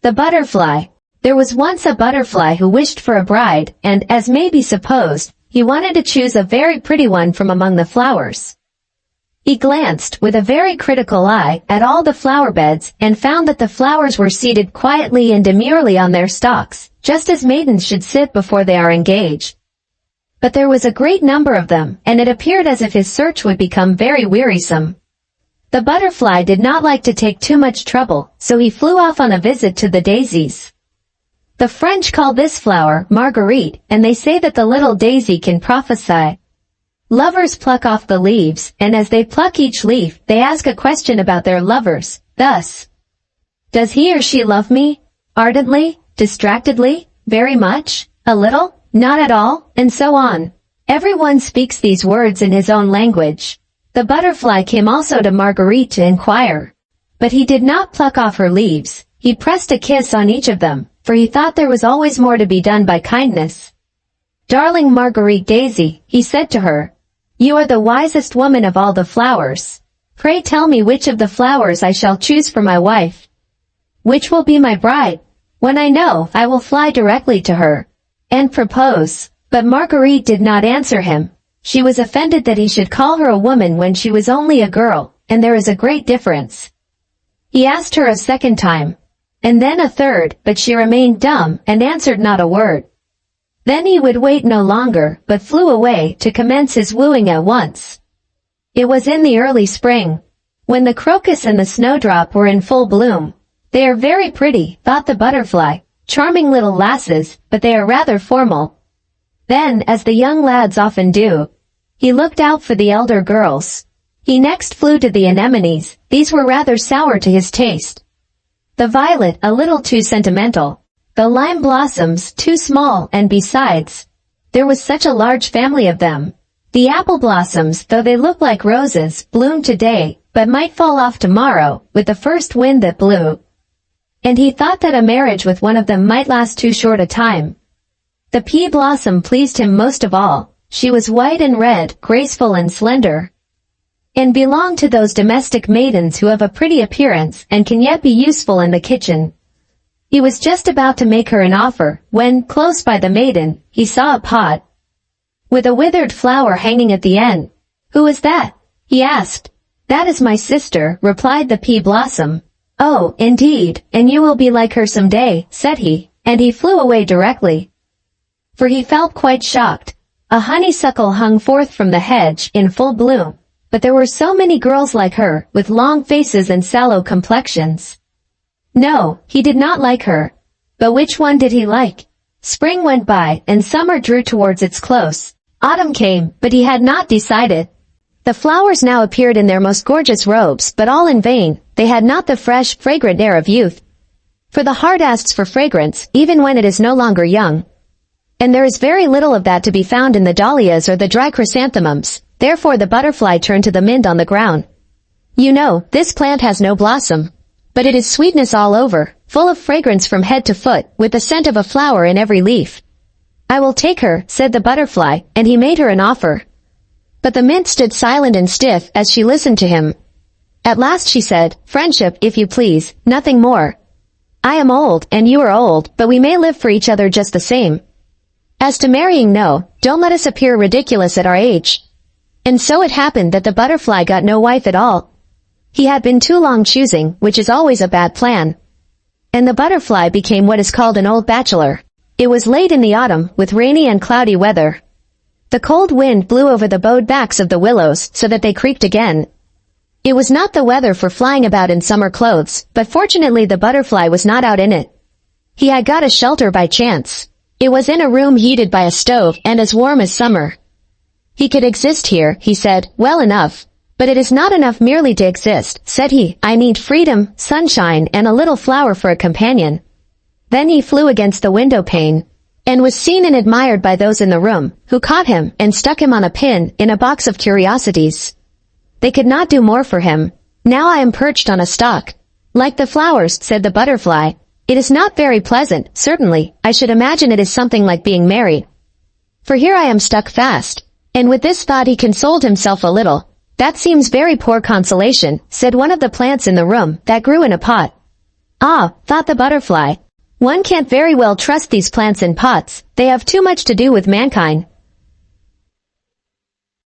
The butterfly. There was once a butterfly who wished for a bride, and, as may be supposed, he wanted to choose a very pretty one from among the flowers. He glanced, with a very critical eye, at all the flower beds, and found that the flowers were seated quietly and demurely on their stalks, just as maidens should sit before they are engaged. But there was a great number of them, and it appeared as if his search would become very wearisome. The butterfly did not like to take too much trouble, so he flew off on a visit to the daisies. The French call this flower Marguerite, and they say that the little daisy can prophesy. Lovers pluck off the leaves, and as they pluck each leaf, they ask a question about their lovers, thus: "Does he or she love me? Ardently? Distractedly? Very much? A little? Not at all?" And so on. Everyone speaks these words in his own language. The butterfly came also to Marguerite to inquire. But he did not pluck off her leaves. He pressed a kiss on each of them, for he thought there was always more to be done by kindness. "Darling Marguerite Daisy," he said to her, "you are the wisest woman of all the flowers. Pray tell me which of the flowers I shall choose for my wife. Which will be my bride? When I know, I will fly directly to her and propose." But Marguerite did not answer him. She was offended that he should call her a woman when she was only a girl, and there is a great difference. He asked her a second time, and then a third, but she remained dumb and answered not a word. Then he would wait no longer, but flew away to commence his wooing at once. It was in the early spring, when the crocus and the snowdrop were in full bloom. "They are very pretty," thought the butterfly, "charming little lasses, but they are rather formal." Then, as the young lads often do, he looked out for the elder girls. He next flew to the anemones. These were rather sour to his taste. The violet a little too sentimental. The lime blossoms too small, and besides, there was such a large family of them. The apple blossoms, though they look like roses, bloomed today, but might fall off tomorrow, with the first wind that blew. And he thought that a marriage with one of them might last too short a time. The pea blossom pleased him most of all. She was white and red, graceful and slender, and belonged to those domestic maidens who have a pretty appearance and can yet be useful in the kitchen. He was just about to make her an offer, when, close by the maiden, he saw a pot with a withered flower hanging at the end. "Who is that?" he asked. "That is my sister," replied the pea blossom. "Oh, indeed, and you will be like her some day," said he, and he flew away directly, for he felt quite shocked. A honeysuckle hung forth from the hedge, in full bloom, but there were so many girls like her, with long faces and sallow complexions. No, he did not like her. But which one did he like? Spring went by, and summer drew towards its close. Autumn came, but he had not decided. The flowers now appeared in their most gorgeous robes, but all in vain. They had not the fresh, fragrant air of youth. For the heart asks for fragrance, even when it is no longer young. And there is very little of that to be found in the dahlias or the dry chrysanthemums. Therefore the butterfly turned to the mint on the ground. "You know, this plant has no blossom, but it is sweetness all over, full of fragrance from head to foot, with the scent of a flower in every leaf." "I will take her," said the butterfly, and he made her an offer. But the mint stood silent and stiff as she listened to him. At last she said, "Friendship, if you please, nothing more. I am old, and you are old, but we may live for each other just the same. As to marrying, no, don't let us appear ridiculous at our age." And so it happened that the butterfly got no wife at all. He had been too long choosing, which is always a bad plan. And the butterfly became what is called an old bachelor. It was late in the autumn, with rainy and cloudy weather. The cold wind blew over the bowed backs of the willows, so that they creaked again. It was not the weather for flying about in summer clothes, but fortunately the butterfly was not out in it. He had got a shelter by chance. It was in a room heated by a stove and as warm as summer. He could exist here, he said, well enough. But it is not enough merely to exist, said he. I need freedom, sunshine, and a little flower for a companion. Then he flew against the window pane, and was seen and admired by those in the room, who caught him and stuck him on a pin in a box of curiosities. They could not do more for him. "Now I am perched on a stalk, like the flowers," said the butterfly. "It is not very pleasant, certainly. I should imagine it is something like being married. For here I am stuck fast." And with this thought he consoled himself a little. "That seems very poor consolation," said one of the plants in the room, that grew in a pot. Ah, thought the butterfly. One can't very well trust these plants in pots, they have too much to do with mankind.